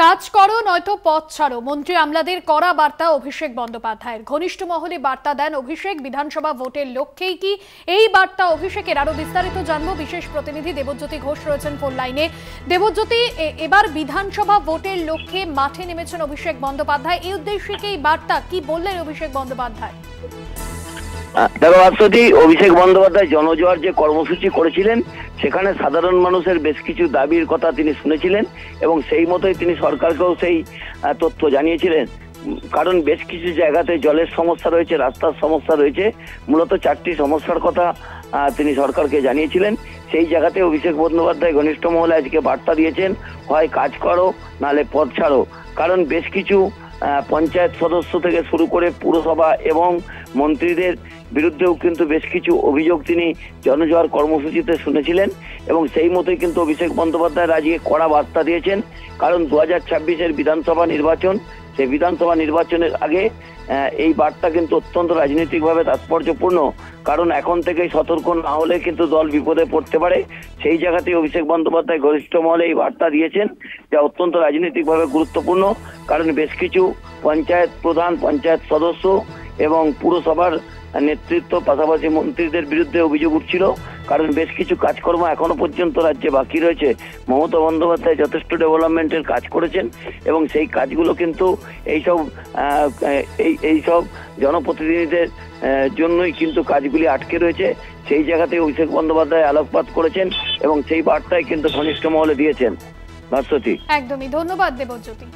কাজ করো নয়তো পথ ছাড়ো, মন্ত্রী আমলাদের কড়া বার্তা অভিষেক বন্দ্যোপাধ্যায়ের। ঘনিষ্ঠ মহলে বার্তা দেন অভিষেক। বিধানসভা ভোটের লক্ষ্যেই কি এই বার্তা অভিষেকের? আরো বিস্তারিত জানবো, বিশেষ প্রতিনিধি দেবজ্যোতি ঘোষ রয়েছেন ফোন লাইনে। দেবজ্যোতি, এবার বিধানসভা ভোটের লক্ষ্যে মাঠে নেমেছেন অভিষেক বন্দ্যোপাধ্যায়, এই উদ্দেশ্যে কি বার্তা, কি বললেন অভিষেক বন্দ্যোপাধ্যায়? দেখো ভাস্বতী, অভিষেক বন্দ্যোপাধ্যায় জনজোয়ার যে কর্মসূচি করেছিলেন সেখানে সাধারণ মানুষের বেশ কিছু দাবির কথা তিনি শুনেছিলেন এবং সেই মতোই তিনি সরকারকেও সেই তথ্য জানিয়েছিলেন। কারণ বেশ কিছু জায়গাতে জলের সমস্যা রয়েছে, রাস্তার সমস্যা রয়েছে, মূলত 4টি সমস্যার কথা তিনি সরকারকে জানিয়েছিলেন। সেই জায়গাতে অভিষেক বন্দ্যোপাধ্যায় ঘনিষ্ঠ মহলে আজকে বার্তা দিয়েছেন, হয় কাজ করো নালে পথ ছাড়ো। কারণ বেশ কিছু পঞ্চায়েত সদস্য থেকে শুরু করে পুরসভা এবং মন্ত্রীদের বিরুদ্ধেও কিন্তু বেশ কিছু অভিযোগ তিনি জনজোয়ার কর্মসূচিতে শুনেছিলেন এবং সেই মতোই কিন্তু অভিষেক বন্দ্যোপাধ্যায় আজকে কড়া বার্তা দিয়েছেন। কারণ 2026-এর বিধানসভা নির্বাচন, সেই বিধানসভা নির্বাচনের আগে এই বার্তা কিন্তু অত্যন্ত রাজনৈতিকভাবে তাৎপর্যপূর্ণ। কারণ এখন থেকেই সতর্ক না হলে কিন্তু দল বিপদে পড়তে পারে। সেই জায়গাতেই অভিষেক বন্দ্যোপাধ্যায় ঘনিষ্ঠ মহলে এই বার্তা দিয়েছেন, যা অত্যন্ত রাজনৈতিকভাবে গুরুত্বপূর্ণ। কারণ বেশ কিছু পঞ্চায়েত প্রধান, পঞ্চায়েত সদস্য এবং পুরসভার নেতৃত্ব, পাশাপাশি মন্ত্রীদের বিরুদ্ধে অভিযোগ উঠছিল। কারণ বেশ কিছু কাজকর্ম এখনো পর্যন্ত রাজ্যে বাকি রয়েছে। মমতা বন্দ্যোপাধ্যায় যথেষ্ট ডেভেলপমেন্টের কাজ করেছেন এবং সেই কাজগুলো কিন্তু এইসব জনপ্রতিনিধিদের জন্যই কিন্তু কাজগুলি আটকে রয়েছে। সেই জায়গাতে অভিষেক বন্দ্যোপাধ্যায় আলোকপাত করেছেন এবং সেই বার্তায় কিন্তু ঘনিষ্ঠ মহলে দিয়েছেন। ভাস্বতী, একদমই ধন্যবাদ দেবজ্যোতি।